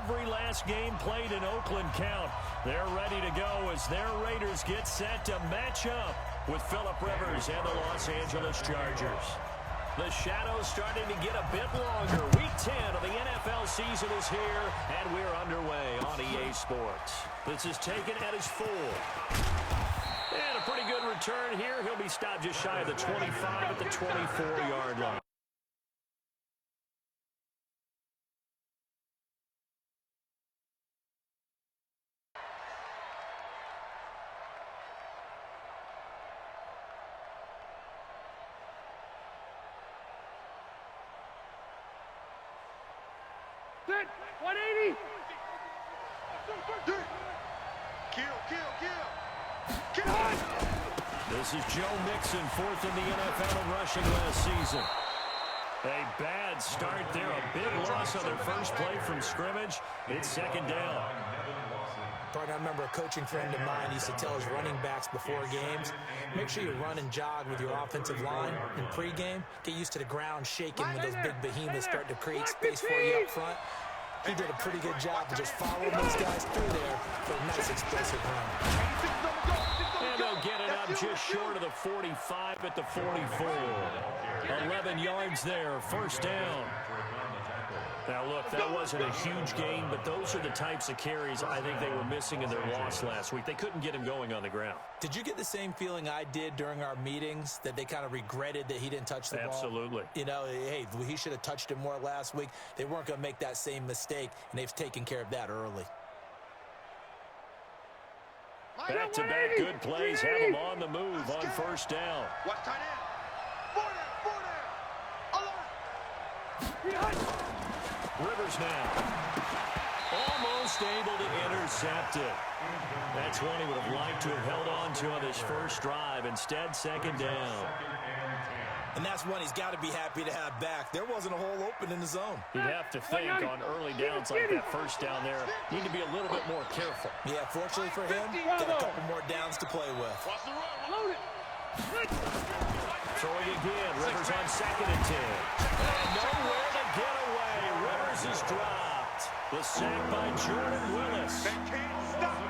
every last game played in Oakland count. They're ready to go as their Raiders get set to match up with Phillip Rivers and the Los Angeles Chargers. The shadow's starting to get a bit longer. Week 10 of the NFL season is here, and we're underway on EA Sports. This is taken at his 4. And a pretty good return here. He'll be stopped just shy of the 25 at the 24-yard line. Set, 180. Kill. This is Joe Mixon, 4th in the NFL in rushing last season. A bad start there, a big loss on their first play from scrimmage. It's 2nd down. I remember a coaching friend of mine used to tell his running backs before games, make sure you run and jog with your offensive line in pregame. Get used to the ground shaking when those big behemoths start to create space for you up front. He did a pretty good job of just following those guys through there for a nice explosive run. And they'll get it up just short of the 45 at the 44. 11 yards there, 1st down. Now, look, that wasn't a huge gain, but those are the types of carries I think they were missing in their loss last week. They couldn't get him going on the ground. Did you get the same feeling I did during our meetings, that they kind of regretted that he didn't touch the ball? Absolutely. You know, hey, he should have touched it more last week. They weren't going to make that same mistake, and they've taken care of that early. Back-to-back good plays have them on the move on 1st down. Watch tight end. 4 down. Alert. Rivers now. Almost able to intercept it. That's one he would have liked to have held on to on his first drive. Instead, 2nd down. And that's one he's got to be happy to have back. There wasn't a hole open in the zone. You'd have to think on early downs like that 1st down there, need to be a little bit more careful. Yeah, fortunately for him, got a couple more downs to play with. Throwing again, Rivers on 2nd and 10. And nowhere to get away. Rivers is dropped. The sack by Jordan Willis.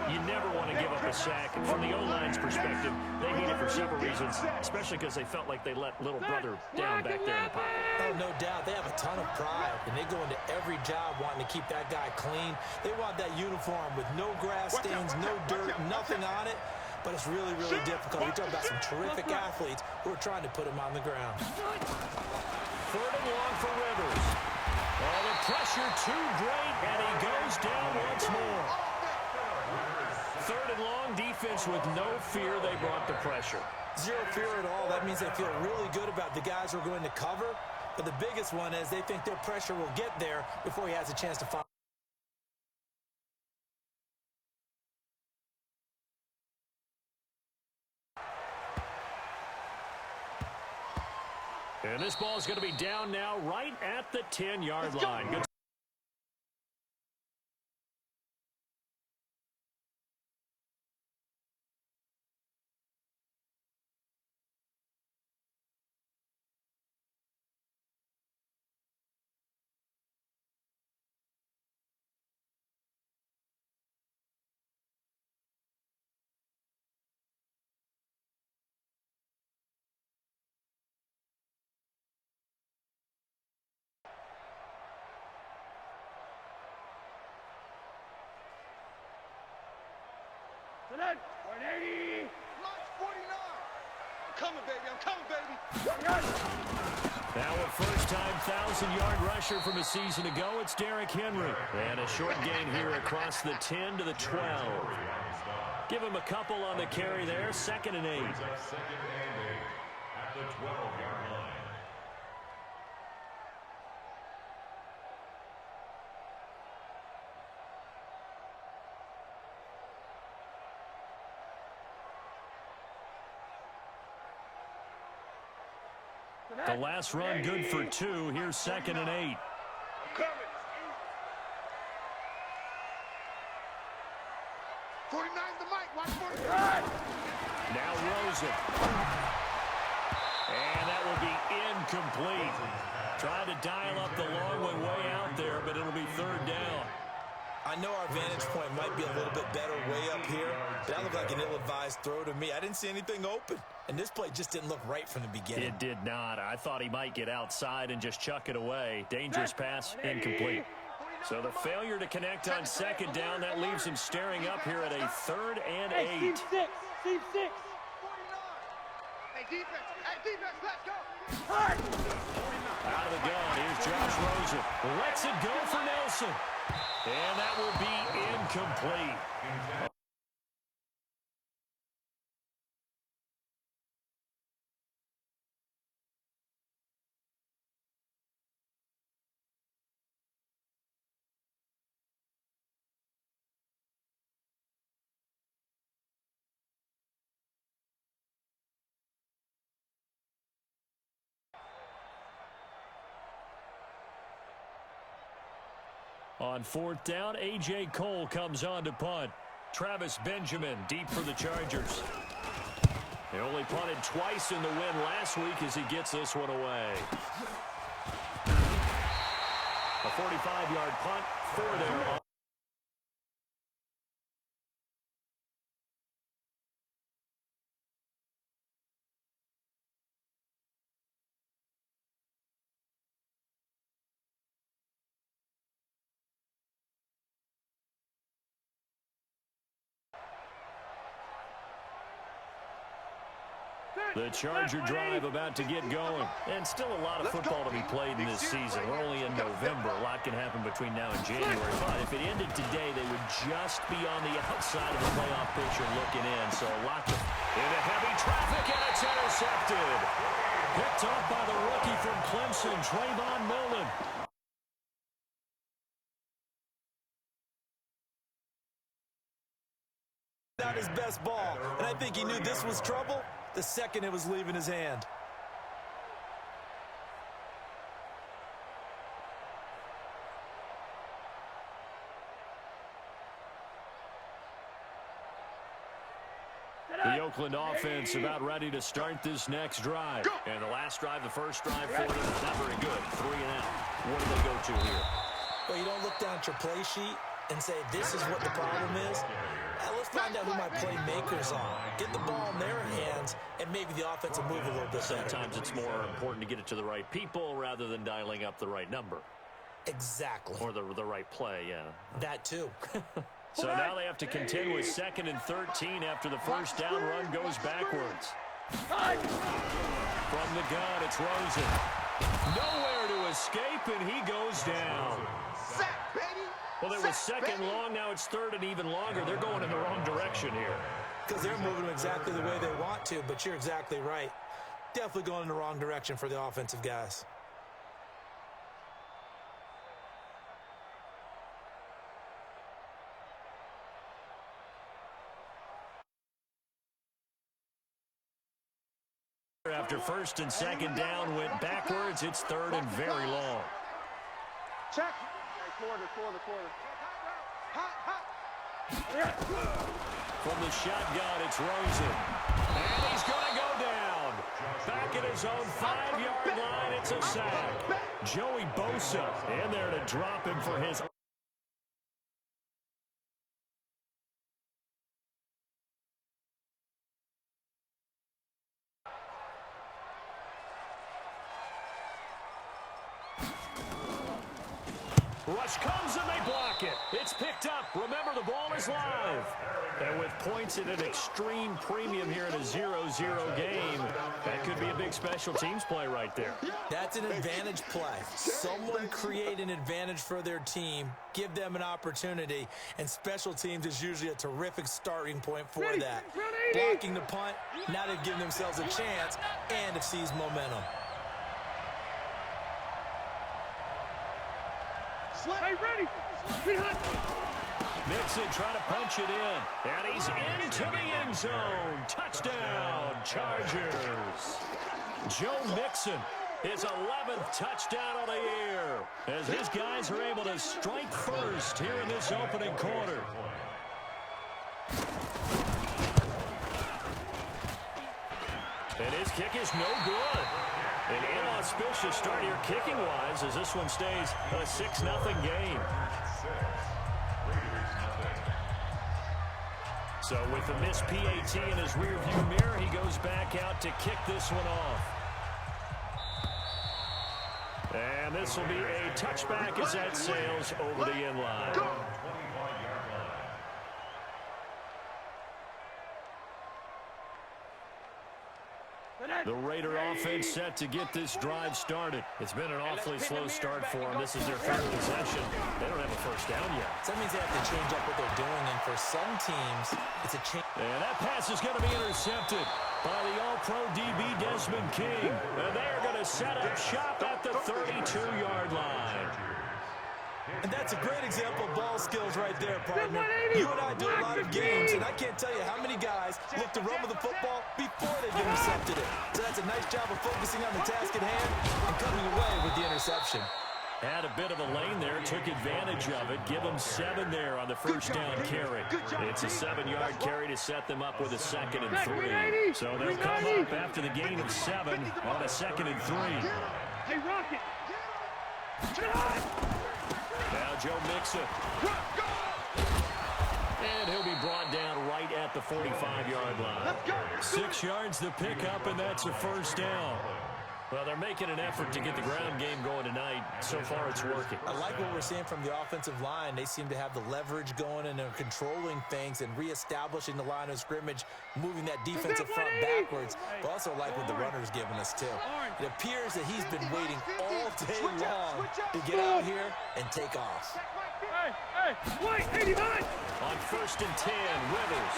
You never want to give up a sack. From the O-line's perspective, they hate it for several reasons, especially because they felt like they let little brother down back there in the pocket. Oh, no doubt. They have a ton of pride, and they go into every job wanting to keep that guy clean. They want that uniform with no grass stains, no dirt, nothing on it. But it's really, really difficult. You're talking about some terrific athletes who are trying to put him on the ground. 3rd and long for Rivers. Oh, the pressure too great, and he goes down once more. 3rd and long, defense with no fear. They brought the pressure. Zero fear at all. That means they feel really good about the guys who are going to cover. But the biggest one is they think their pressure will get there before he has a chance to find. And this ball is going to be down now right at the 10-yard line. Good. Select, 180. Launch 49. I'm coming, baby. Now a first-time 1,000-yard rusher from a season ago, it's Derrick Henry. And a short gain here across the 10 to the 12. Give him a couple on the carry there, 2nd and 8. At the 12-yard line. The last run good for 2. Here's 2nd and 8. I'm coming. 49's the mic. Watch 49. Now Rosen. And that will be incomplete. Trying to dial up the long one way out there, but it'll be 3rd down. I know our vantage point might be a little bit better way up here, but that looked like an ill-advised throw to me. I didn't see anything open, and this play just didn't look right from the beginning. It did not. I thought he might get outside and just chuck it away. Dangerous pass, incomplete. So the failure to connect on second down, that leaves him staring up here at a 3rd and 8. Team 6. Team 6. Hey, defense, let's go. Out of the gun, here's Josh Rosen. Lets it go for Nelson. And that will be incomplete. On 4th down, A.J. Cole comes on to punt. Travis Benjamin deep for the Chargers. They only punted twice in the win last week as he gets this one away. A 45-yard punt for their... The Charger drive about to get going. And still a lot of football to be played in this season. We're only in November. A lot can happen between now and January. But if it ended today, they would just be on the outside of the playoff picture looking in. So a lot to... Into heavy traffic, and it's intercepted. Picked off by the rookie from Clemson, Trayvon Mullen. Not his best ball, and I think he knew this was trouble the second it was leaving his hand. The Oakland offense about ready to start this next drive. And the last drive, the first drive for them, not very good. 3 and out. What do they go to here? Well, you don't look down at your play sheet and say, this is what the problem is. Let's find out who my playmakers are. Get the ball in their hands, and maybe the offense will move a little bit better. Sometimes it's more important to get it to the right people rather than dialing up the right number. Exactly. Or the right play, yeah. That too. So now they have to contend with 2nd and 13 after the first down run goes backwards. From the gun, it's Rosen. Nowhere to escape, and he goes down. Sack, baby. Well, it was 2nd long. Now it's 3rd and even longer. They're going in the wrong direction here. Because they're moving exactly the way they want to, but you're exactly right. Definitely going in the wrong direction for the offensive guys. After 1st and 2nd down went backwards, it's 3rd and very long. Check. Quarter. Hot. From the shotgun, it's Rosen. And he's going to go down. Back at his own 5-yard line, it's a sack. Joey Bosa in there to drop him for his... Rush comes and they block it. It's picked up. Remember, the ball is live. And with points at an extreme premium here in a 0-0 game, that could be a big special teams play right there. That's an advantage play. Someone create an advantage for their team, give them an opportunity, and special teams is usually a terrific starting point for that. Blocking the punt, now they've given themselves a chance and have seized momentum. Hey, ready. Mixon trying to punch it in. And he's into the end zone. Touchdown, Chargers. Joe Mixon, his 11th touchdown of the year, as his guys are able to strike first here in this opening quarter. And his kick is no good. An inauspicious start here kicking-wise as this one stays a 6-0 game. So with the missed PAT in his rearview mirror, he goes back out to kick this one off. And this will be a touchback as that sails over the end line. The Raider offense set to get this drive started. It's been an awfully slow start for them. This is their third possession. They don't have a first down yet. So that means they have to change up what they're doing, and for some teams, it's a change. And that pass is going to be intercepted by the All-Pro DB Desmond King. And they're going to set up shop at the 32-yard line. And that's a great example of ball skills right there, partner. You and I do a lot of games, and I can't tell you how many guys look to run with the football before they've intercepted it. So that's a nice job of focusing on the task at hand and coming away with the interception. Had a bit of a lane there, took advantage of it. Give them 7 there on the first down carry. It's a 7-yard carry to set them up with a 2nd and 3. So they'll come up after the gain of 7 on a 2nd and 3. Hey, Rocket! Now Joe Mixon. And he'll be brought down right at the 45-yard line. 6 yards the pickup, and that's a first down. Well, they're making an effort to get the ground game going tonight. So far, it's working. I like what we're seeing from the offensive line. They seem to have the leverage going, and they're controlling things and reestablishing the line of scrimmage, moving that defensive front backwards. But also like what the runner's giving us, too. It appears that he's been waiting all day long to get out here and take off. Hey, wait, 89! On 1st and 10, Rivers.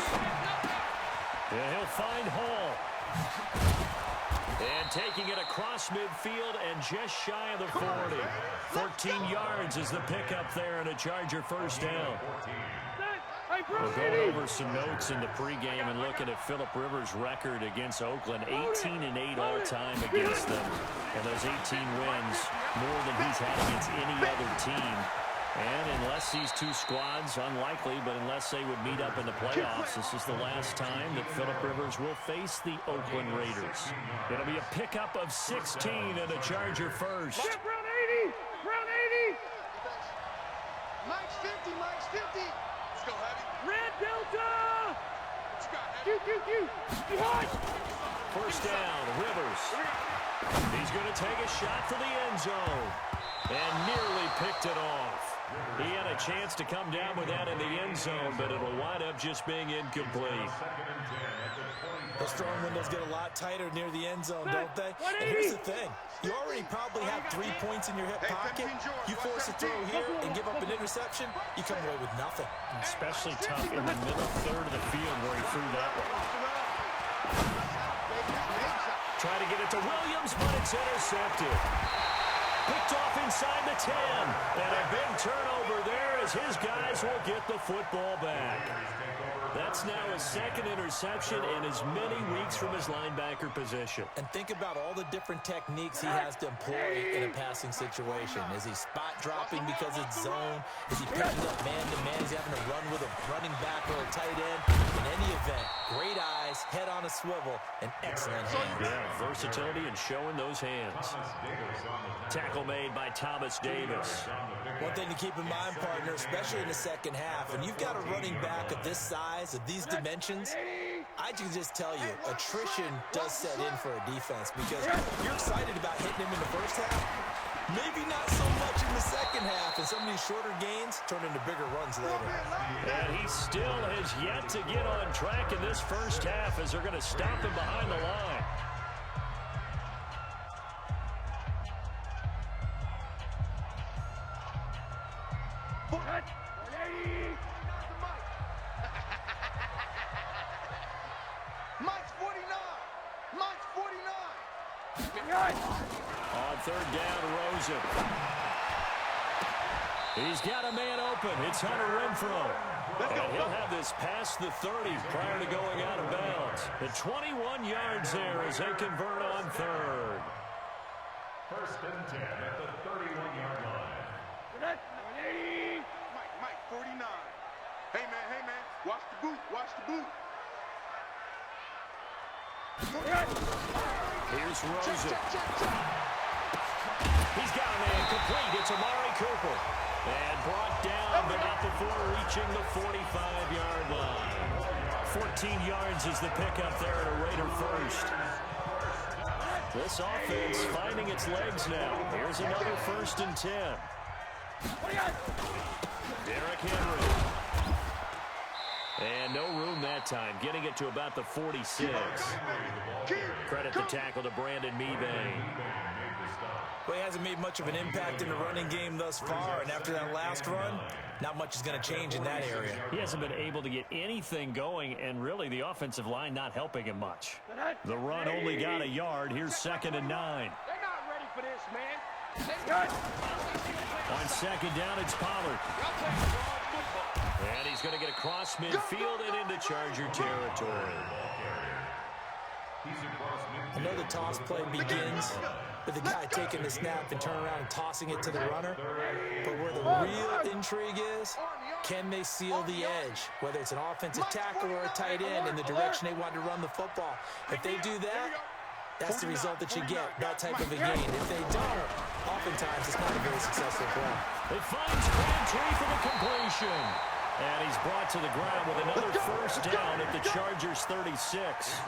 And he'll find Hall. And taking it across midfield and just shy of the 40. 14 yards is the pickup there and a Charger first down. We're going over some notes in the pregame and looking at Phillip Rivers' record against Oakland. 18-8 all-time against them. And those 18 wins, more than he's had against any other team. And unless these two squads, unlikely, but unless they would meet up in the playoffs, this is the last time that Phillip Rivers will face the Oakland Raiders. It'll be a pickup of 16 and a Charger first. Brown 80! Brown 80! Mike's 50, Mike's 50. Let's go, Heavy. Red Delta! Let's go, Heavy. Q. Behind! First down, Rivers. He's going to take a shot for the end zone. And nearly picked it off. He had a chance to come down with that in the end zone, but it'll wind up just being incomplete. Those throwing windows get a lot tighter near the end zone, don't they? And here's the thing. You already probably have 3 points in your hip pocket. You force a throw here and give up an interception, you come away with nothing. Especially tough in the middle third of the field where he threw that one. Try to get it to Williams, but it's intercepted. Picked off inside the 10. And a big turnover there as his guys will get the football back. That's now his 2nd interception in as many weeks from his linebacker position. And think about all the different techniques he has to employ in a passing situation. Is he spot dropping because it's zone? Is he picking up man-to-man? Is he having to run with a running back or a tight end? In any event, great eyes, head on a swivel, and excellent hands. Yeah, versatility and showing those hands. Tackle made by Thomas Davis. One thing to keep in mind, partner, especially in the second half, when you've got a running back of this size, of these dimensions, I can just tell you, attrition does set in for a defense because you're excited about hitting him in the first half. Maybe not so much in the second half, and some of these shorter gains turn into bigger runs later. And he still has yet to get on track in this first half as they're going to stop him behind the line. Mike's 49. Mike's 49. On 3rd down, Rosen. He's got a man open. It's Hunter Renfrow. And he'll have this past the 30 prior to going out of bounds. The 21 yards there as they convert on 3rd. 1st and 10 at the 31-yard line. Mike 49. Hey, man. Watch the boot. Watch the boot. Here's Rosen. He's got a man complete. It's Amari Cooper. And brought down, but not before reaching the 45-yard line. 14 yards is the pickup there at a Raider first. This offense finding its legs now. Here's another 1st and 10. Derrick Henry. And no room that time, getting it to about the 46. Credit the tackle to Brandon Mebane. Well, he hasn't made much of an impact in the running game thus far, and after that last run, not much is going to change in that area. He hasn't been able to get anything going, and really the offensive line not helping him much. The run only got a yard. Here's 2nd and 9. They're not ready for this, man. On 2nd down, it's Pollard. And he's going to get across midfield and into Charger territory. Another toss play begins with the guy taking the snap and turning around and tossing it to the runner. But where the real intrigue is, can they seal the edge? Whether it's an offensive tackle or a tight end in the direction they want to run the football. If they do that, that's the result that you get, that type of a game. If they don't, oftentimes it's not a very successful play. It finds Crabtree for the completion. And he's brought to the ground with another 1st down at the Chargers 36.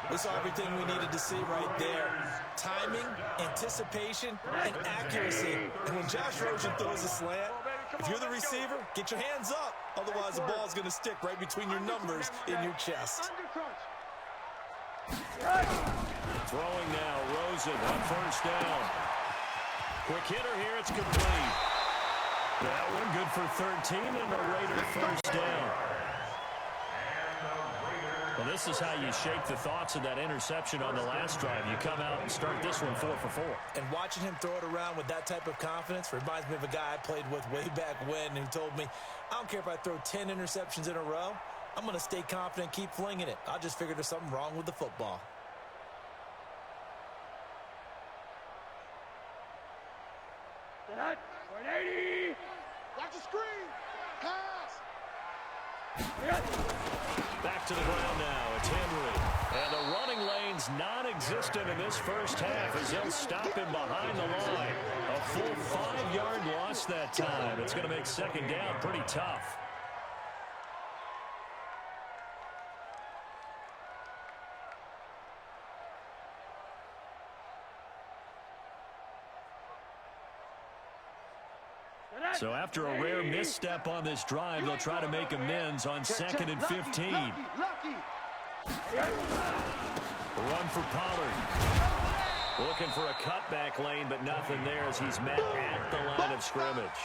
We saw everything we needed to see right there. Timing, anticipation, and accuracy. And when Josh Rosen throws a slant, if you're the receiver, get your hands up. Otherwise, the ball's going to stick right between your numbers in your chest. Throwing now, Rosen on 1st down. Quick hitter here, it's complete. That one good for 13 and a Raider 1st down. Well, this is how you shape the thoughts of that interception on the last drive. You come out and start this one 4 for 4. And watching him throw it around with that type of confidence reminds me of a guy I played with way back when who told me, I don't care if I throw 10 interceptions in a row. I'm going to stay confident, keep flinging it. I just figured there's something wrong with the football. Watch the screen. Pass. Back to the ground now. It's Henry. And the running lane's non-existent in this first half as they'll stop him behind the line. A full 5-yard loss that time. It's going to make 2nd down pretty tough. So after a rare misstep on this drive, they'll try to make amends on 2nd and 15. A run for Pollard. Looking for a cutback lane, but nothing there as he's met at the line of scrimmage.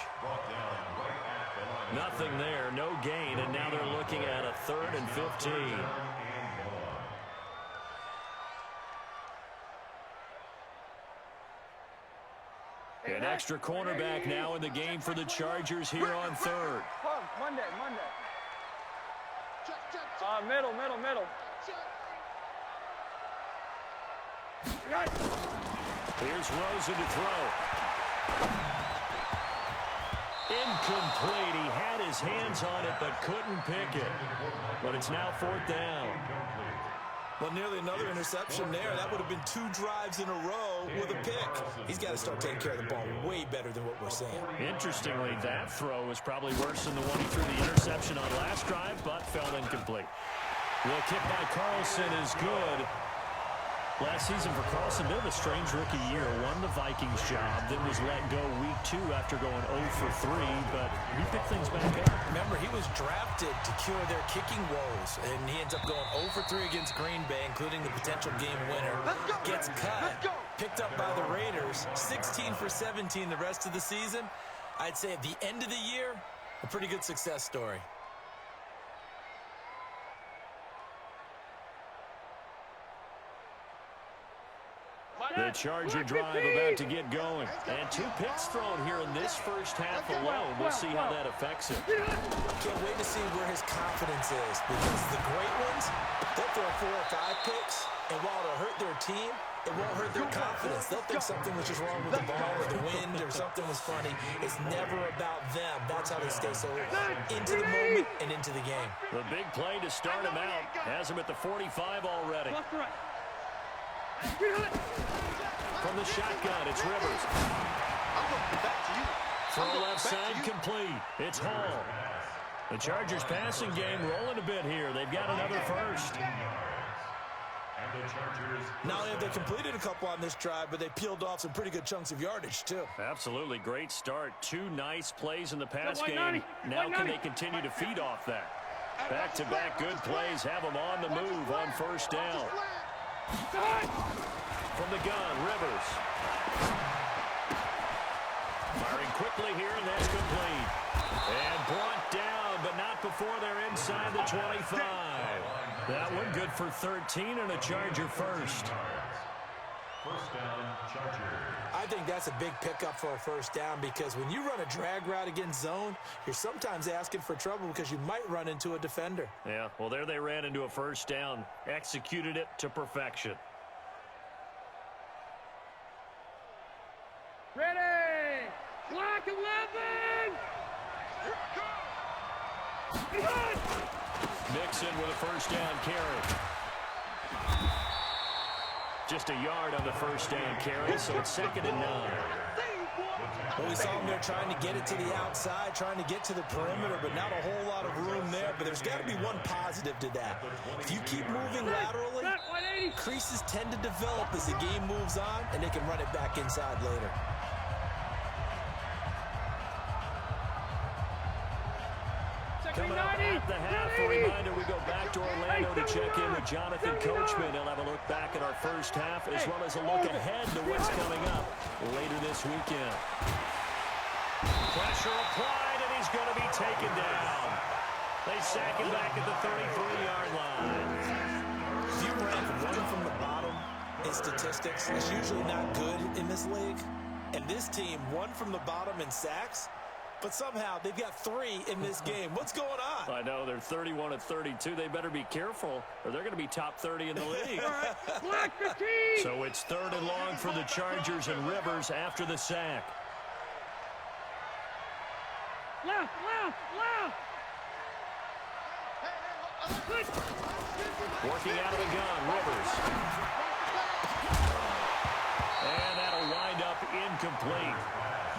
Nothing there, no gain, and now they're looking at a 3rd and 15. An extra cornerback now in the game for the Chargers here on 3rd. Monday. Middle. Here's Rosen to throw. Incomplete. He had his hands on it but couldn't pick it. But it's now 4th down. Well, nearly another interception there. That would have been 2 drives in a row with a pick. He's got to start taking care of the ball way better than what we're seeing. Interestingly, that throw was probably worse than the one he threw the interception on last drive, but fell incomplete. The kick by Carlson is good. Last season for Carlson, bit of a strange rookie year. Won the Vikings job, then was let go week 2 after going 0 for 3, but he picked things back up. Remember, he was drafted to cure their kicking woes, and he ends up going 0 for 3 against Green Bay, including the potential game winner. Gets cut, picked up by the Raiders, 16 for 17 the rest of the season. I'd say at the end of the year, a pretty good success story. The Charger drive about to get going. And 2 picks thrown here in this first half alone. We'll see how that affects him. Can't wait to see where his confidence is, because the great ones, they'll throw 4 or 5 picks, and while it'll hurt their team, it won't hurt their confidence. They'll think something was just wrong with the ball or the wind or something was funny. It's never about them. That's how they stay so into the moment and into the game. The big play to start him out has him at the 45 already. From the shotgun, it's Rivers. Throw left side complete. It's Hall. The Chargers passing game rolling a bit here. They've got another first. And the Chargers. Not only have they completed a couple on this drive, but they peeled off some pretty good chunks of yardage, too. Absolutely great start. 2 nice plays in the pass game. Now can they continue to feed off that? Back-to-back good plays have them on the move on first down. From the gun, Rivers. Firing quickly here, and that's complete. And brought down, but not before they're inside the 25. That one good for 13 and a Charger first. First down, Chargers. I think that's a big pickup for a first down because when you run a drag route against zone, you're sometimes asking for trouble because you might run into a defender. Yeah, well, there they ran into a first down. Executed it to perfection. Ready! Block 11! Mixon with a first down carry. Just a yard on the first down carry, so it's 2nd and 9. Well, we saw him there trying to get it to the outside, trying to get to the perimeter, but not a whole lot of room there. But there's got to be one positive to that. If you keep moving laterally, creases tend to develop as the game moves on, and they can run it back inside later. Coming up at the half, a reminder, we go back to Orlando to check in with Jonathan Coachman. He'll have a look back at our first half as well as a look ahead to what's coming up later this weekend. Pressure applied, and he's going to be taken down. They sack him back at the 33-yard line. If you rank one from the bottom in statistics, it's usually not good in this league. And this team, one from the bottom in sacks, but somehow they've got 3 in this game. What's going on? I know, they're 31-32. They better be careful, or they're going to be top 30 in the league. So it's 3rd and long for the Chargers and Rivers after the sack. Left! Working out of the gun, Rivers. And that'll wind up incomplete.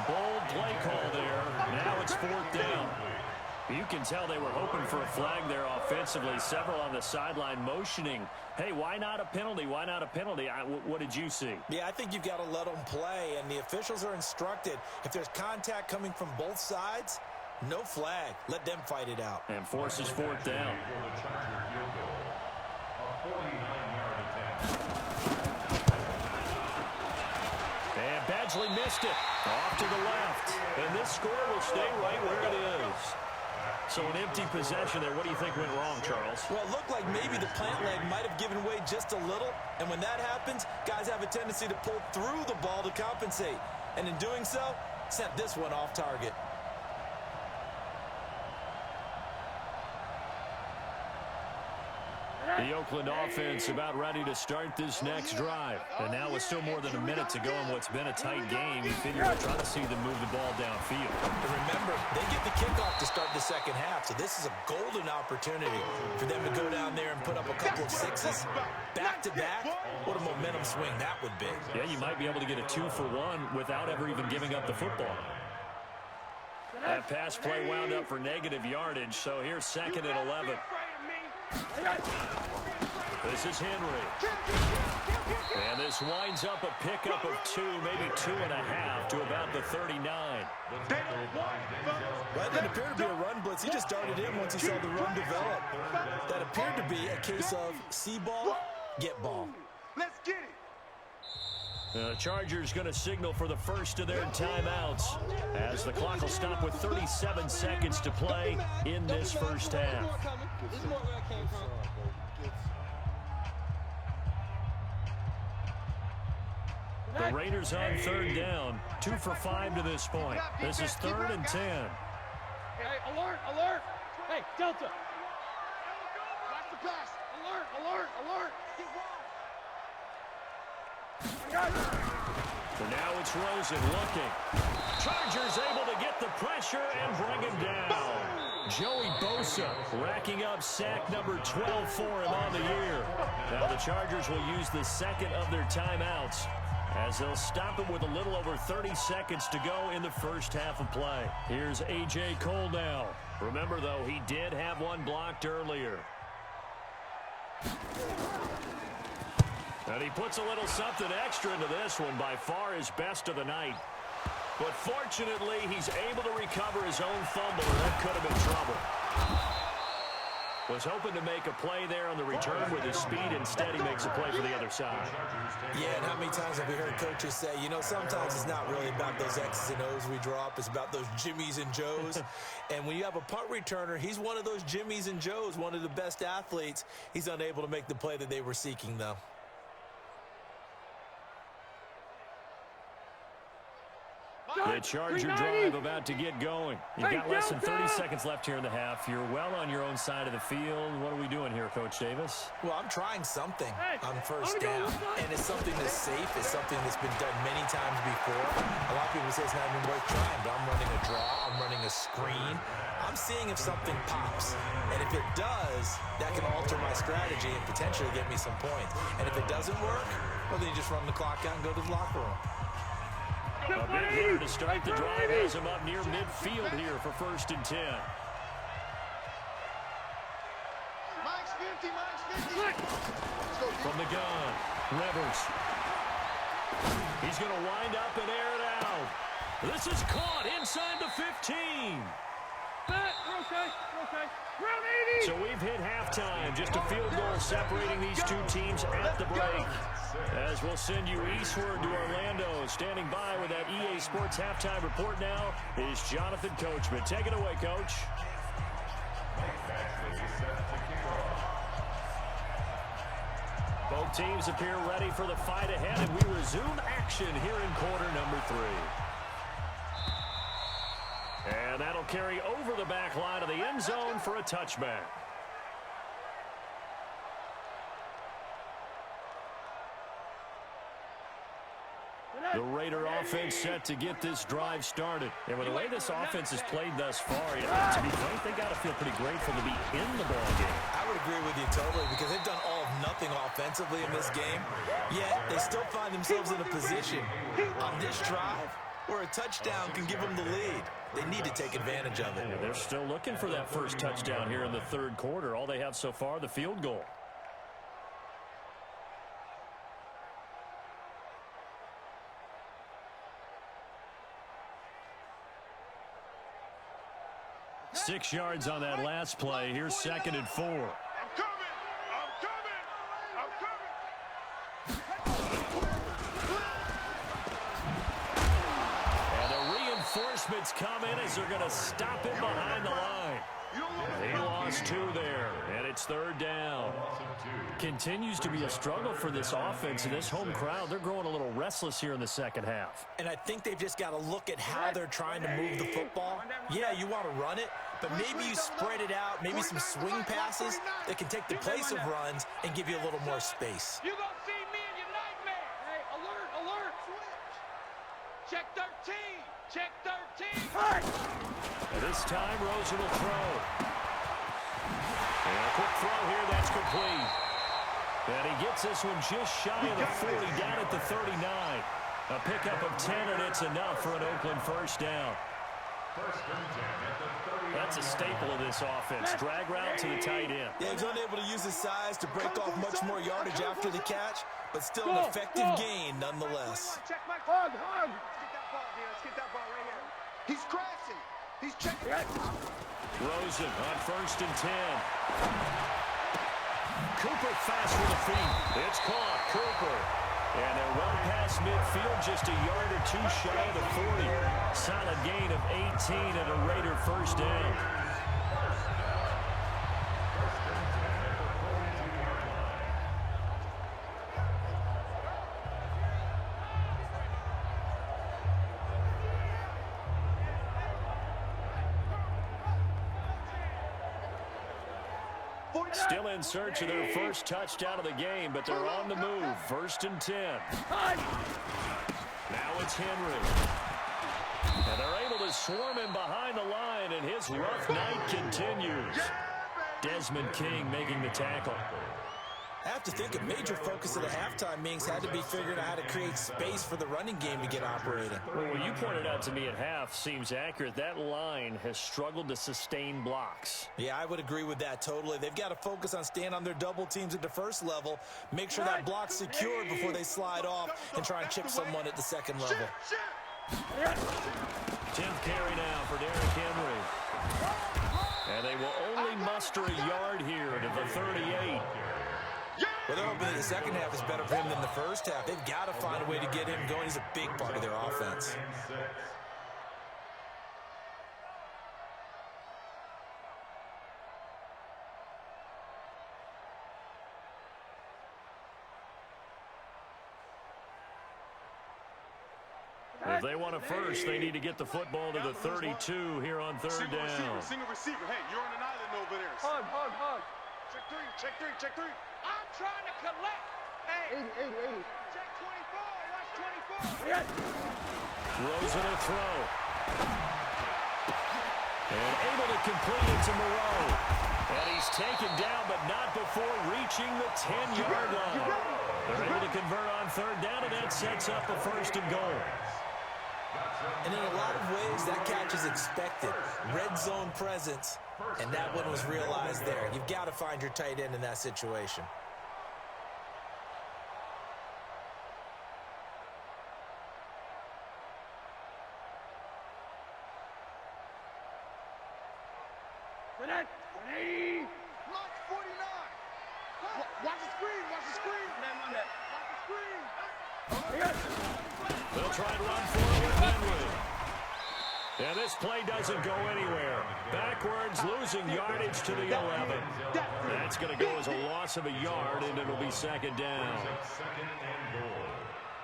Bold play call there. Now it's 4th down. You can tell they were hoping for a flag there offensively. Several on the sideline motioning. Hey, why not a penalty? Why not a penalty? What did you see? Yeah, I think you've got to let them play, and the officials are instructed. If there's contact coming from both sides, no flag. Let them fight it out. And forces 4th down. And Badgley missed it. Off to the left. And this score will stay right where it is. So an empty possession there. What do you think went wrong, Charles? Well, it looked like maybe the plant leg might have given way just a little. And when that happens, guys have a tendency to pull through the ball to compensate. And in doing so, sent this one off target. The Oakland offense about ready to start this next drive. And now with still more than a minute to go in what's been a tight game, you figure we'll try to see them move the ball downfield. And remember, they get the kickoff to start the second half, so this is a golden opportunity for them to go down there and put up a couple of sixes. Back-to-back, what a momentum swing that would be. Yeah, you might be able to get a 2-for-1 without ever even giving up the football. That pass play wound up for negative yardage, so here's 2nd and 11. This is Henry. And this winds up a pickup of 2, maybe 2.5 to about the 39. That didn't appear to be a run blitz. He just darted in once he saw the run develop. That appeared to be a case of see ball, get ball. Let's get it. The Chargers going to signal for the first of their timeouts as the clock will stop with 37 seconds to play in this first half. The Raiders on 3rd down, 2 for 5 to this point. This is 3rd and 10. Hey, alert, alert. Hey, Delta. Watch the pass. Alert, alert, alert. So now it's Rosen looking. Chargers able to get the pressure and bring him down. Joey Bosa racking up sack number 12 for him on the year. Now the Chargers will use the second of their timeouts as they'll stop him with a little over 30 seconds to go in the first half of play. Here's A.J. Cole now. Remember, though, he did have one blocked earlier. And he puts a little something extra into this one, by far his best of the night. But fortunately, he's able to recover his own fumble, and that could have been trouble. Was hoping to make a play there on the return with his speed. Instead, he makes a play for the other side. Yeah, and how many times have we heard coaches say, you know, sometimes it's not really about those X's and O's we draw up. It's about those Jimmies and Joes. And when you have a punt returner, he's one of those Jimmies and Joes, one of the best athletes. He's unable to make the play that they were seeking, though. The Charger drive about to get going. You've got less than 30 seconds left here in the half. You're well on your own side of the field. What are we doing here, Coach Davis? Well, I'm trying something on first down, and it's something that's safe. It's something that's been done many times before. A lot of people say it's not even worth trying, but I'm running a draw. I'm running a screen. I'm seeing if something pops, and if it does, that can alter my strategy and potentially get me some points. And if it doesn't work, well, then you just run the clock out and go to the locker room. A big hitter to start the drive has him up near midfield here for 1st and 10. Mike's 50, Mike's 50. Let's go. From the gun, Rivers. He's going to wind up and air it out. This is caught inside the 15. So we've hit halftime. Just a field goal separating these two teams at the break. As we'll send you eastward to Orlando. Standing by with that EA Sports halftime report now is Jonathan Coachman. Take it away, Coach. Both teams appear ready for the fight ahead, and we resume action here in quarter number 3. And that'll carry over the back line of the end zone for a touchback. The Raider offense set to get this drive started. And with the way this offense has played thus far, to be frank, they got to feel pretty grateful to be in the ball game. I would agree with you totally, because they've done all of nothing offensively in this game, yet they still find themselves in a position on this drive where a touchdown can give them the lead. They need to take advantage of it. Yeah, they're still looking for that first touchdown here in the 3rd quarter. All they have so far, the field goal. Six yards on that last play. Here's 2nd and 4. I'm coming. And the reinforcements come in as they're going to stop him behind the line. He lost 2 there, and it's 3rd down. Continues to be a struggle for this offense, and this home crowd, they're growing a little restless here in the second half. And I think they've just got to look at how they're trying to move the football. Yeah, you want to run it, but maybe you spread it out, maybe some swing passes that can take the place of runs and give you a little more space. You gonna see me in your nightmare. Hey, alert, alert. Check 13. Check 13. And this time, Rosen will throw. And a quick throw here, that's complete. And he gets this one just shy of the 40, down at the 39. A pickup of 10, and it's enough for an Oakland first down. That's a staple of this offense. Drag route to the tight end. Yeah, he's unable to use his size to break off much more yardage after the catch, but still an effective gain nonetheless. Check my hug. Let's get that ball here. Let's get that ball right here. He's crashing. He's checking. Rosen on 1st and 10. Cooper fast with the feet. It's caught. Cooper. And they're well past midfield, just a yard or 2 shy of the 40. Solid gain of 18 and a Raider first down. Still in search of their first touchdown of the game, but they're on the move. 1st and 10. Now it's Henry. And they're able to swarm him behind the line, and his rough night continues. Desmond King making the tackle. I have to think a major focus of the halftime meetings had to be figuring out how to create space for the running game to get operating. Well, what you pointed out to me at half seems accurate. That line has struggled to sustain blocks. Yeah, I would agree with that totally. They've got to focus on staying on their double teams at the first level, make sure that block's secured before they slide off and try and chip someone at the second level. 10th carry now for Derrick Henry. And they will only muster a yard here to the 38. Well, they're hoping that the second half is better for him than the first half. They've got to find a way to get him going. He's a big part of their offense. If they want a first, they need to get the football to the 32 here on third down. Single receiver. Hey, you're on an island over there. Hug. Check three. I'm trying to collect. Hey. 80. Check 24. Watch 24. Rosen a throw. And able to complete it to Moreau. And he's taken down, but not before reaching the 10-yard line. They're able to convert on third down, and that sets up a first and goal. And in a lot of ways, that catch is expected. Red zone presence, and that one was realized there. You've got to find your tight end in that situation. Connect. 180. Launch 49. Watch the screen. Watch the screen. They'll try and run for it with Henry. And this play doesn't go anywhere. Backwards, losing yardage to the 11. That's going to go as a loss of a yard, and it'll be second down. Second and goal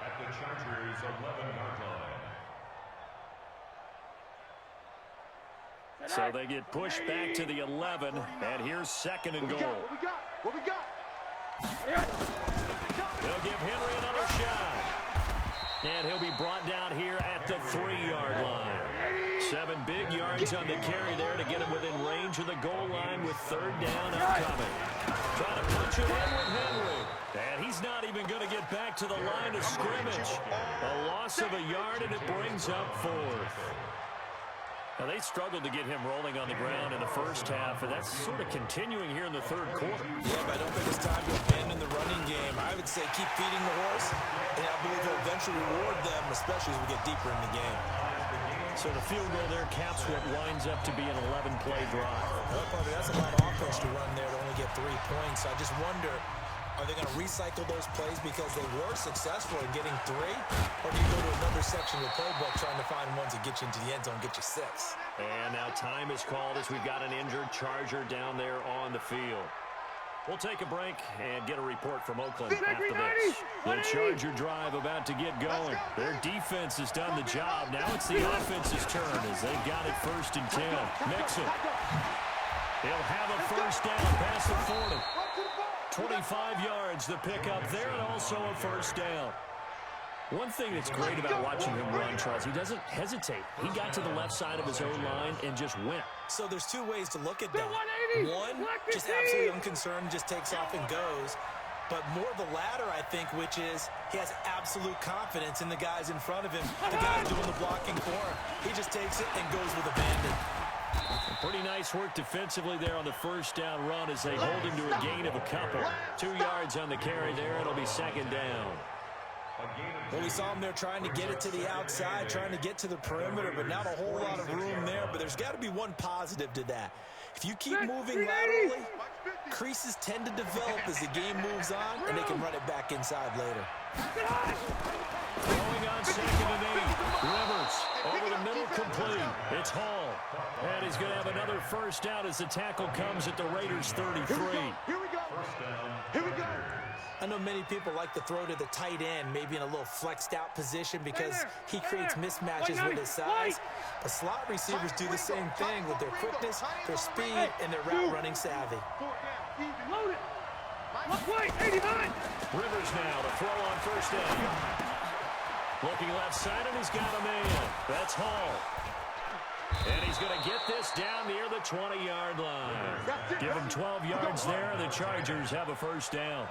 at the Chargers' 11-yard line. So they get pushed back to the 11, and here's second and goal. What we got? They'll give Henry another shot. And he'll be brought down here at the 3-yard line. 7 big yards on the carry there to get him within range of the goal line with third down upcoming. Trying to punch it in with Henry. And he's not even going to get back to the line of scrimmage. A loss of a yard, and it brings up fourth. Now, they struggled to get him rolling on the ground in the first half, and that's sort of continuing here in the third quarter. Yeah, but I don't think it's time to abandon the running game. I would say keep feeding the horse, and I believe he'll eventually reward them, especially as we get deeper in the game. So the field goal there caps what winds up to be an 11-play drive. Well, probably that's a lot of offense to run there to only get 3 points. I just wonder, are they going to recycle those plays because they were successful in getting 3? Or do you go to another section of the playbook trying to find ones that get you into the end zone, get you 6? And now time is called as we've got an injured Charger down there on the field. We'll take a break and get a report from Oakland after this. The Charger drive about to get going. Their defense has done the job. Now it's the offense's turn as they've got it 1st and 10. Mixon. He'll have a first down past the 40. 25 yards the pickup there, and also a first down. One thing that's great about watching him run, Charles, he doesn't hesitate. He got to the left side of his own line and just went. So there's 2 ways to look at that. One, just absolutely unconcerned, just takes off and goes. But more the latter, I think, which is he has absolute confidence in the guys in front of him, the guys doing the blocking for him. He just takes it and goes with abandon. Pretty nice work defensively there on the first down run as they hold him to a gain of a couple. 2 yards on the carry there. It'll be second down. Well, we saw him there trying to get it to the outside, trying to get to the perimeter, but not a whole lot of room there. But there's got to be one positive to that. If you keep moving laterally, creases tend to develop as the game moves on, and they can run it back inside later. Throwing on 2nd and 8. Rivers over the middle, complete. It's Hall. And he's going to have another first down as the tackle comes at the Raiders' 33. Here we go. Here we go. I know many people like to throw to the tight end, maybe in a little flexed out position because he creates mismatches with his size. But slot receivers do the same thing with their quickness, their speed, and their route running savvy. Load it. 89. Rivers now to throw on first down. Looking left side, and he's got a man. That's Hall. And he's going to get this down near the 20-yard line. Give him 12 yards there. The Chargers have a first down.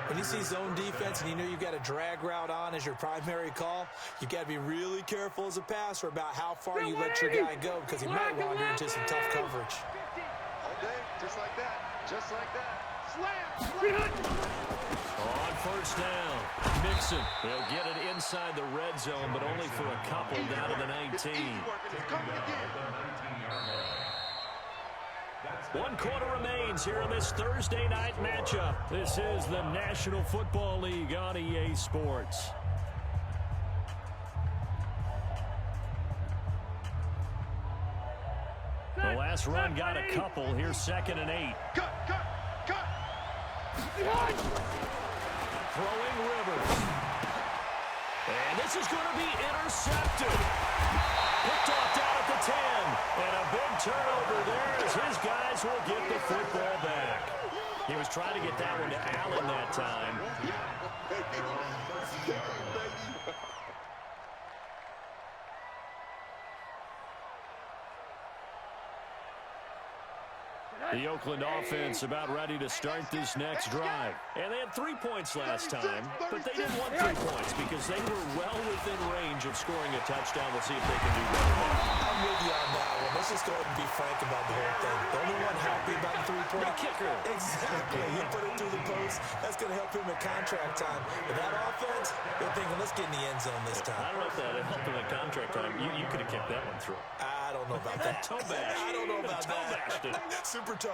When you see zone defense and you know you've got a drag route on as your primary call, you've got to be really careful as a passer about how far you let your guy go because he might wander into some tough coverage. All day, just like that. Just like that. Slam! On first down, Mixon. He'll get it inside the red zone, but only for a couple down to the 19. 1 quarter remains here in this Thursday night matchup. This is the National Football League on EA Sports. The last run got a couple. Here's 2nd and 8. Cut! Throwing Rivers. And this is going to be intercepted. Picked off down at the 10. And a big turnover there as his guys will get the football back. He was trying to get that one to Allen that time. The Oakland offense about ready to start this next drive. And they had 3 points last time, but they didn't want 3 points because they were well within range of scoring a touchdown. We'll see if they can do better. I'm with you on that one. Let's just go ahead and be frank about the whole thing. The only one happy about the 3-point kicker. Exactly. He put it through the post. That's going to help him in contract time. But that offense, they're thinking, let's get in the end zone this time. I don't know if that helped him in contract time. You could have kicked that one through. I don't know about that. Toe bash. I don't know about Toe that. Super toe.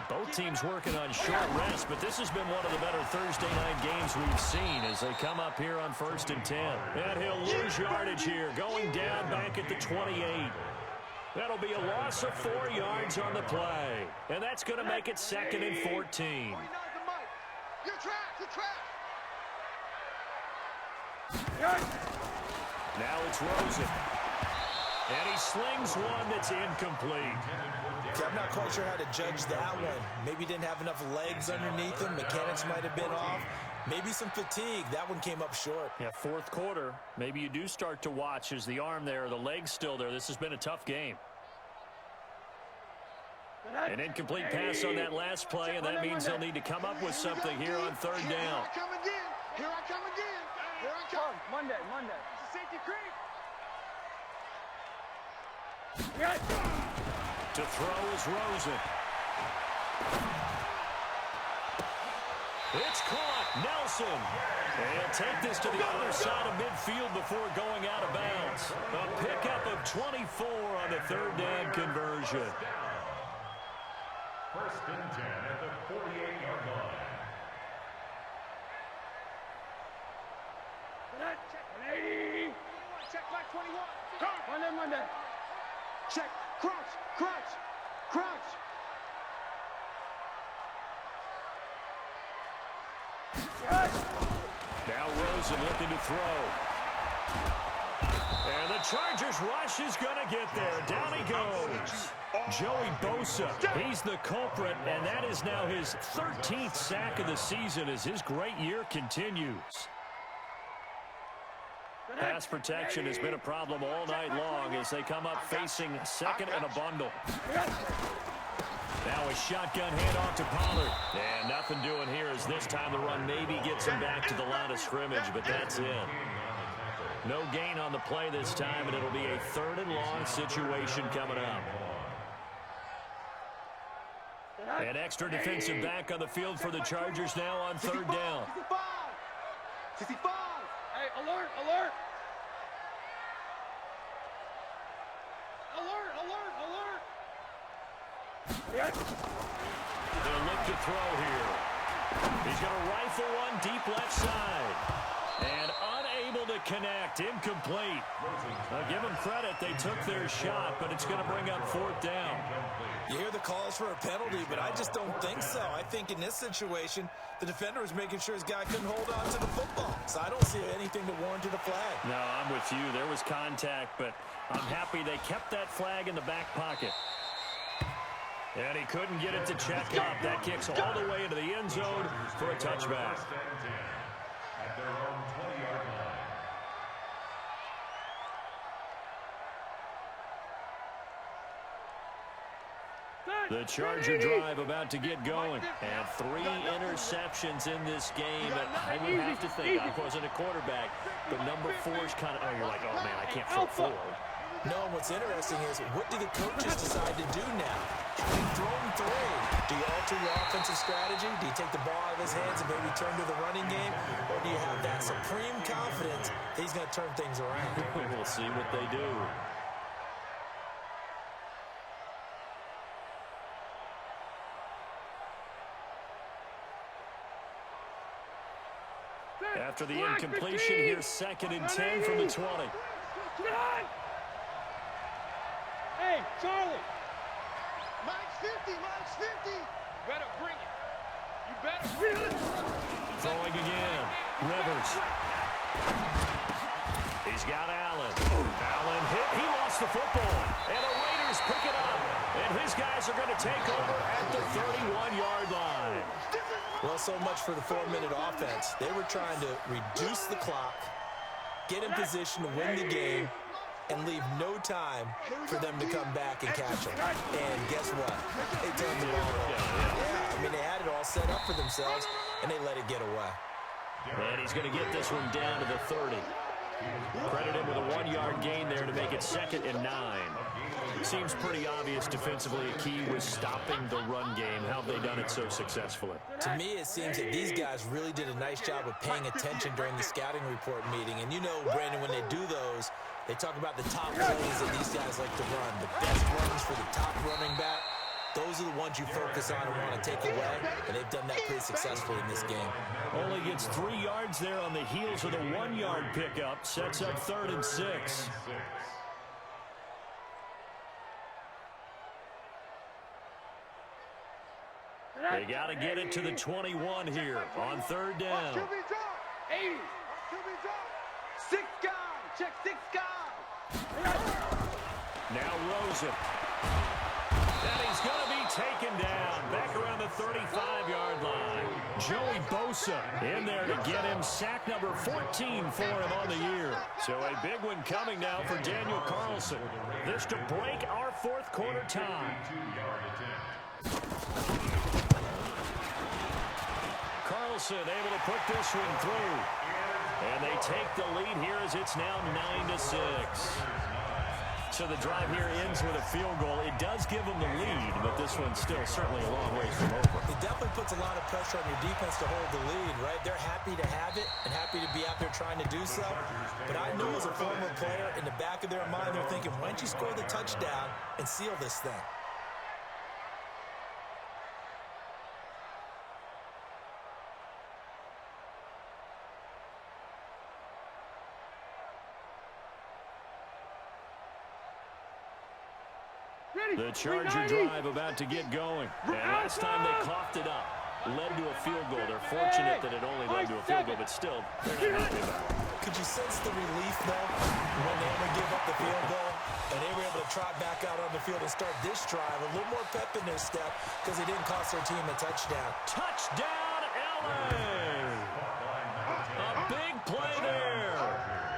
Both teams working on short rest, but this has been one of the better Thursday night games we've seen as they come up here on 1st and 10. And he'll lose yardage here, going down back at the 28. That'll be a loss of 4 yards on the play. And that's going to make it 2nd and 14. You're trapped! You're trapped! Now it's Rosen. And he slings one that's incomplete. Okay, I'm not quite sure how to judge that one. Maybe didn't have enough legs underneath him. Mechanics might have been off. Maybe some fatigue. That one came up short. Yeah, 4th quarter. Maybe you do start to watch as the arm there, the leg's still there. This has been a tough game. An incomplete pass on that last play, and that means they'll need to come up with something here on 3rd down. Here I come again! Here I come again! Here I come! Monday. It's a safety creep! To throw is Rosen. It's caught. Nelson. They'll take this to the other side of midfield before going out of bounds. A pickup of 24 on the 3rd down conversion. 1st and 10 at the 48-yard line. Check my 21! Monday. Check! Crouch! Now Rosen looking to throw. And the Chargers rush is going to get there. Down he goes. Joey Bosa, he's the culprit, and that is now his 13th sack of the season as his great year continues. Pass protection has been a problem all night long as they come up facing 2nd and a bundle. Now a shotgun handoff to Pollard. And nothing doing here as this time the run maybe gets him back to the line of scrimmage, but that's it. No gain on the play this time, and it'll be a 3rd and long situation coming up. An extra defensive back on the field for the Chargers now on 3rd down. 65! Hey, alert! They'll look to throw here. He's going to rifle one deep left side. And unable to connect. Incomplete. Now give them credit. They took their shot, but it's going to bring up 4th down. You hear the calls for a penalty, but I just don't think so. I think in this situation, the defender was making sure his guy couldn't hold on to the football. So I don't see anything to warrant the flag. No, I'm with you. There was contact, but I'm happy they kept that flag in the back pocket. And he couldn't get it to check up. That kicks all the way into the end zone for a touchback. At their own 20-yard line. The Charger drive about to get going. And 3 interceptions in this game. And I would have to think, I wasn't a quarterback, but number 4's kind of, you're like, oh, man, I can't throw 4. No, and what's interesting is, what do the coaches decide to do now? Having thrown 3, do you alter your offensive strategy? Do you take the ball out of his hands and maybe turn to the running game? Or do you have that supreme confidence that he's going to turn things around? We'll see what they do. After the incompletion, here's 2nd and 10 from the 20. Hey, Charlie. Mine's 50. Mine's 50. You better bring it. You better bring it. Throwing again. Rivers. He's got Allen. Allen hit. He lost the football. And the Raiders pick it up. And his guys are going to take over at the 31-yard line. Well, so much for the 4-minute offense. They were trying to reduce the clock, get in position to win the game, and leave no time for them to come back and catch them. And guess what? They turned the ball over. Yeah, I mean, they had it all set up for themselves, and they let it get away. And he's going to get this one down to the 30. Credit him with a 1-yard gain there to make it 2nd and 9. Seems pretty obvious defensively a key was stopping the run game. How have they done it so successfully? To me, it seems that these guys really did a nice job of paying attention during the scouting report meeting. And you know, Brandon, when they do those, they talk about the top plays that these guys like to run. The best runs for the top running back. Those are the ones you focus on and want to take away, and they've done that pretty successfully in this game. Only gets 3 yards there on the heels of the 1-yard pickup. Sets up 3rd and 6. They got to get it to the 21 here on 3rd down. 80. 6 guys. Check 6 guys. Now Rosen. And he's going to be taken down back around the 35-yard line. Joey Bosa in there to get him sack number 14 for him on the year. So a big one coming now for Daniel Carlson. This to break our 4th quarter tie. Carlson able to put this one through. And they take the lead here as it's now 9-6. So the drive here ends with a field goal. It does give them the lead, but this one's still certainly a long ways from over. It definitely puts a lot of pressure on your defense to hold the lead, right? They're happy to have it and happy to be out there trying to do so. But I know as a former player, in the back of their mind, they're thinking, why don't you score the touchdown and seal this thing? The Charger drive about to get going. And last time they coughed it up, led to a field goal. They're fortunate that it only led to a field goal, but still, they're not happy about it. Could you sense the relief, though, when they ever give up the field goal and they were able to trot back out on the field and start this drive? A little more pep in their step because it didn't cost their team a touchdown. Touchdown, LA! A big play there.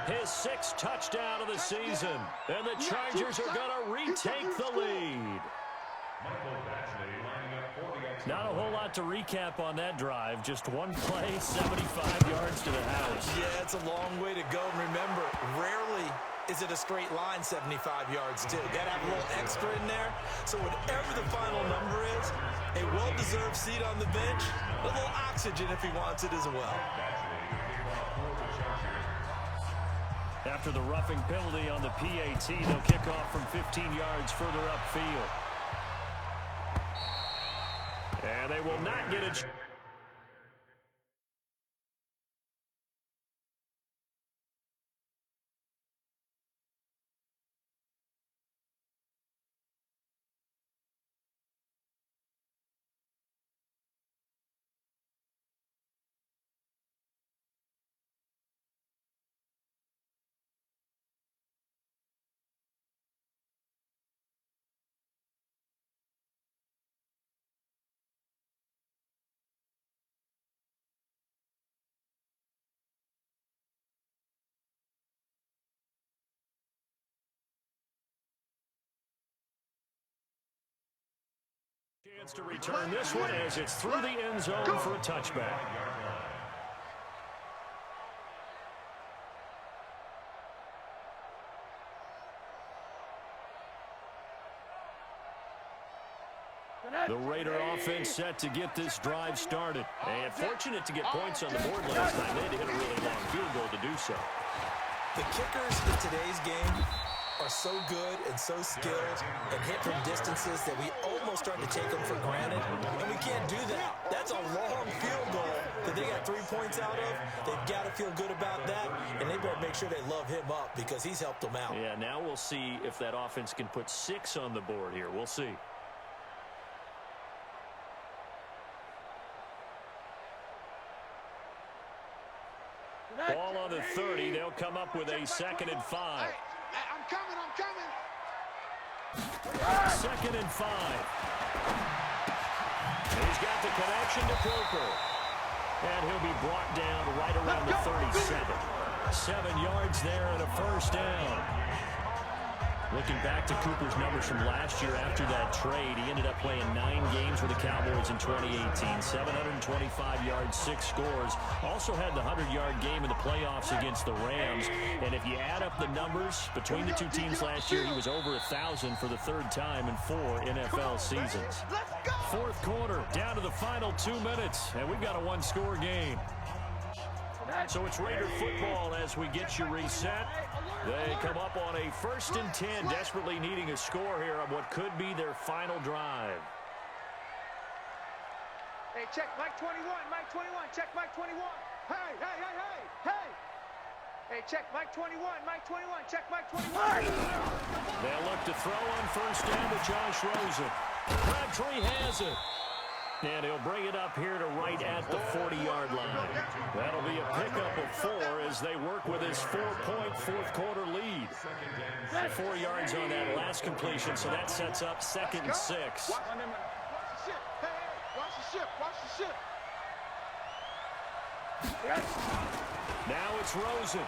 His 6th touchdown of the season. And the Chargers are going to retake the lead. Not a whole lot to recap on that drive. Just one play, 75 yards to the house. Yeah, it's a long way to go. Remember, rarely is it a straight line 75 yards, too. Got to have a little extra in there. So whatever the final number is, a well-deserved seat on the bench, a little oxygen if he wants it as well. After the roughing penalty on the PAT, they'll kick off from 15 yards further upfield. And they will not get it. Chance to return this one as it's through the end zone for a touchback. The Raider offense set to get this drive started. And fortunate to get points on the board last time. They had to hit a really long field goal to do so. The kickers in today's game are so good and so skilled and hit from distances that we almost start to take them for granted. And we can't do that. That's a long field goal that they got 3 points out of. They've got to feel good about that, and they better make sure they love him up because he's helped them out. Yeah, now we'll see if that offense can put 6 on the board here. We'll see. Ball on the 30. They'll come up with a 2nd and 5. Hey, I'm coming. 2nd and 5. He's got the connection to Cooper. And he'll be brought down right around the 37. 7 yards there and a first down. Looking back to Cooper's numbers from last year after that trade, he ended up playing 9 games with the Cowboys in 2018. 725 yards, 6 scores. Also had the 100-yard game in the playoffs against the Rams. And if you add up the numbers between the two teams last year, he was over 1,000 for the 3rd time in 4 NFL seasons. 4th quarter, down to the final 2 minutes, and we've got a 1-score game. So it's Raider football as we get you reset. They come up on a 1st and 10, desperately needing a score here on what could be their final drive. Hey, check Mike 21, check Mike 21. Hey. Hey, check Mike 21, check Mike 21. They'll look to throw on 1st down to Josh Rosen. Crabtree has it. And he'll bring it up here to right at the 40-yard line. That'll be a pickup of 4 as they work with his 4-point 4th quarter lead. 4 yards on that last completion, so that sets up 2nd and 6. Watch the ship. Hey, watch the ship. Now it's Rosen.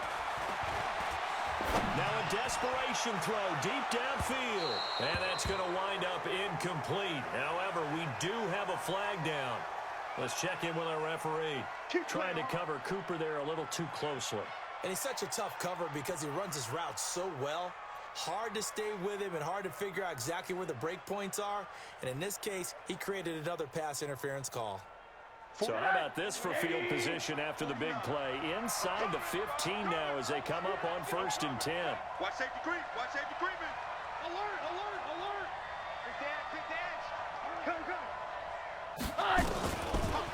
Now a desperation throw deep downfield. And that's going to wind up incomplete. However, we do have a flag down. Let's check in with our referee. Trying to cover Cooper there a little too closely. And he's such a tough cover because he runs his route so well. Hard to stay with him and hard to figure out exactly where the break points are. And in this case, he created another pass interference call. So how about this for field position after the big play? Inside the 15 now as they come up on 1st and 10. Watch safety creep. Alert. Quick dash. Come.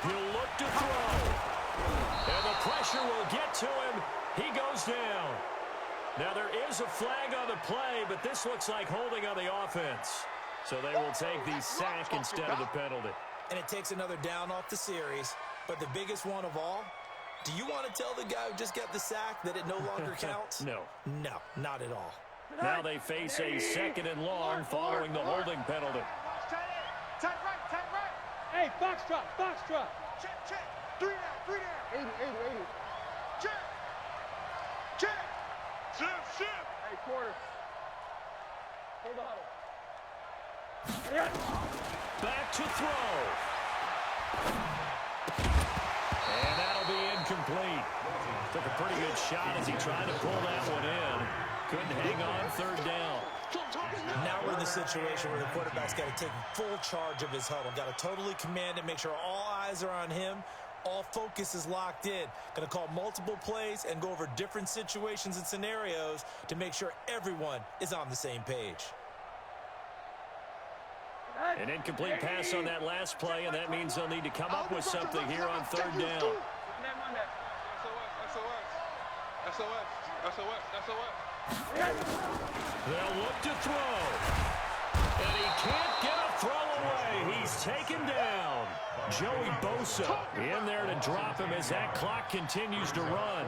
He'll look to throw. And the pressure will get to him. He goes down. Now there is a flag on the play, but this looks like holding on the offense. So they will take the sack instead of the penalty. And it takes another down off the series. But the biggest one of all, do you want to tell the guy who just got the sack that it no longer counts? No. No, not at all. Now they face a 2nd and long following the holding penalty. Tight right. Hey, box drop. Check. 3 down. 80. Check. Ship. Hey, quarter. Hold on. Back to throw. And that'll be incomplete. Took a pretty good shot as he tried to pull that one in. Couldn't hang on 3rd down. Now we're in the situation where the quarterback's got to take full charge of his huddle. Got to totally command it, make sure all eyes are on him. All focus is locked in. Going to call multiple plays and go over different situations and scenarios to make sure everyone is on the same page. An incomplete pass on that last play, and that means they'll need to come up with something here on 3rd down. SOS. They'll look to throw. And he can't get a throw away. He's taken down. Joey Bosa in there to drop him as that clock continues to run.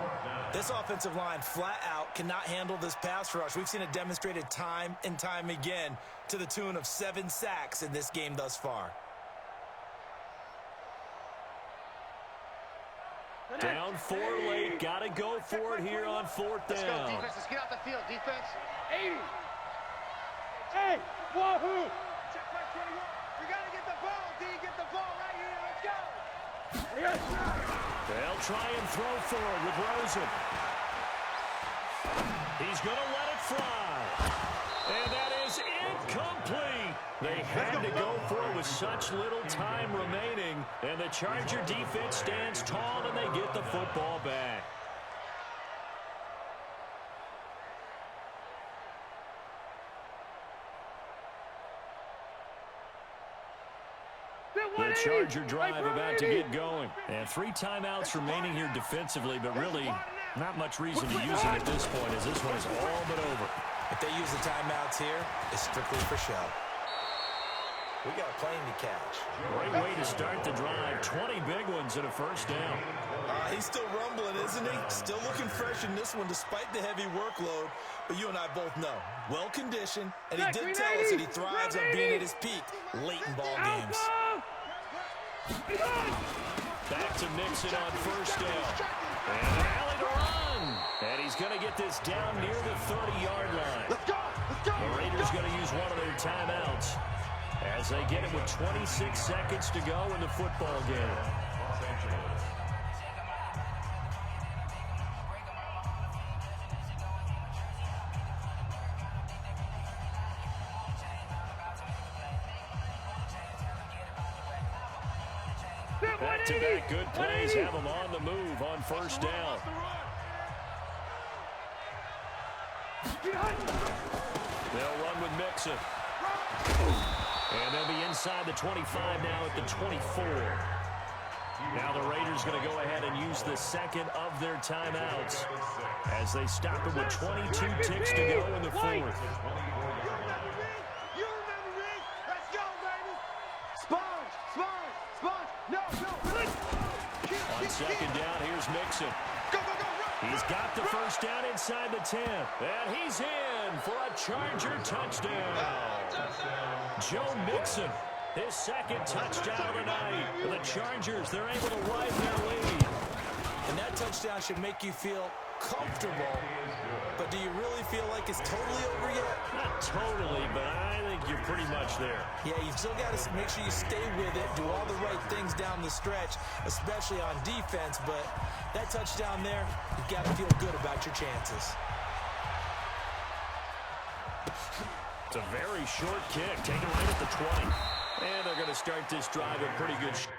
This offensive line flat out cannot handle this pass rush. We've seen it demonstrated time and time again to the tune of 7 sacks in this game thus far. Down 4 late. Got to go for it here on 4th Let's go, down. defense. Let's get out the field, defense. 80. Hey, wahoo. Check Mike 21. You got to get the ball, D. Get the ball right here. Let's go. They'll try and throw forward with Rosen. He's going to let it fly. And that is incomplete. They had to go for it with such little time remaining. And the Charger defense stands tall and they get the football back. The Charger drive about to get going. And 3 timeouts remaining here defensively, but really not much reason to use it at this point, as this one is all but over. If they use the timeouts here, it's strictly for show. We got a plane to catch. Great way to start the drive. 20 big ones and a first down. He's still rumbling, isn't he? Still looking fresh in this one despite the heavy workload. But you and I both know, well-conditioned, and he did tell us that he thrives on being at his peak late in ball games. Back to Mixon on first down. And an alley to run. And he's going to get this down near the 30-yard line. Let's go. Let's go. The Raiders going to use one of their timeouts as they get it with 26 seconds to go in the football game. Back-to-back good plays have them on the move on first down. They'll run with Mixon. And they'll be inside the 25 now at the 24. Now the Raiders going to go ahead and use the second of their timeouts as they stop it with 22 ticks to go in the fourth. On second down, here's Mixon. He's got the first down inside the 10. And he's in for a Charger touchdown. Joe Mixon, his second touchdown of the night. For the Chargers, they're able to widen their lead. And that touchdown should make you feel comfortable. But do you really feel like it's totally over yet? Not totally, but I think you're pretty much there. Yeah, you've still got to make sure you stay with it, do all the right things down the stretch, especially on defense. But that touchdown there, you've got to feel good about your chances. It's a very short kick, taken right at the 20. And they're going to start this drive in pretty good shape.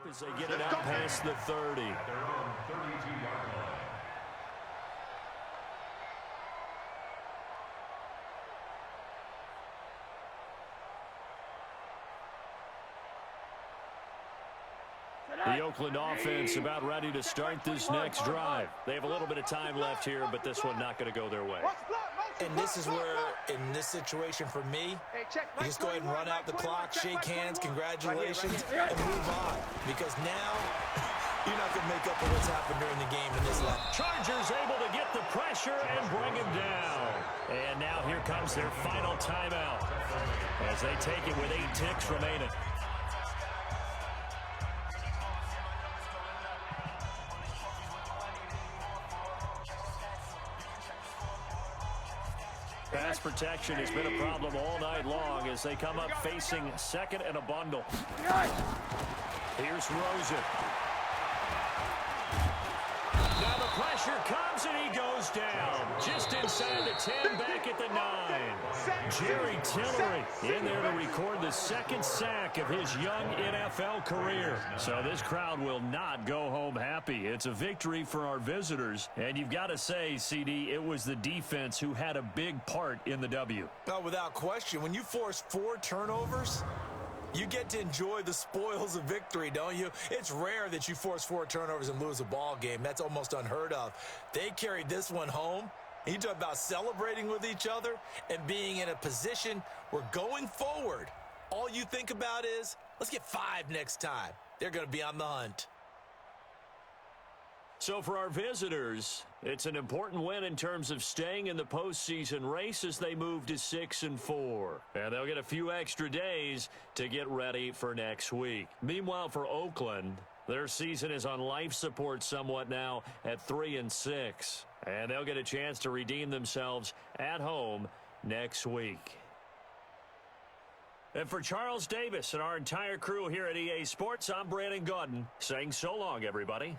As they get it out past the 30. The Oakland offense about ready to start this next drive. They have a little bit of time left here, but this one not going to go their way. And this is where, in this situation for me, you just go ahead and run out the clock, shake hands, congratulations, and move on. Because now, you're not going to make up for what's happened during the game in this line. Chargers able to get the pressure and bring him down. And now here comes their final timeout as they take it with 8 ticks remaining. Pass protection has been a problem all night long as they come up facing second and a bundle. Here's Rosen. Now the pressure comes and he goes down. Just inside the 10, back at the 9. Jerry Tillery in there to record the second sack of his young NFL career. So this crowd will not go home happy. It's a victory for our visitors. And you've got to say, CD, it was the defense who had a big part in the W. No, without question. When you force 4 turnovers, You get to enjoy the spoils of victory, don't you? It's rare that you force 4 turnovers and lose a ball game. That's almost unheard of. They carried this one home. You talk about celebrating with each other and being in a position where going forward, all you think about is, let's get 5 next time. They're going to be on the hunt. So for our visitors, it's an important win in terms of staying in the postseason race as they move to 6-4. And they'll get a few extra days to get ready for next week. Meanwhile, for Oakland, their season is on life support somewhat now at 3-6. And they'll get a chance to redeem themselves at home next week. And for Charles Davis and our entire crew here at EA Sports, I'm Brandon Gaudin saying so long, everybody.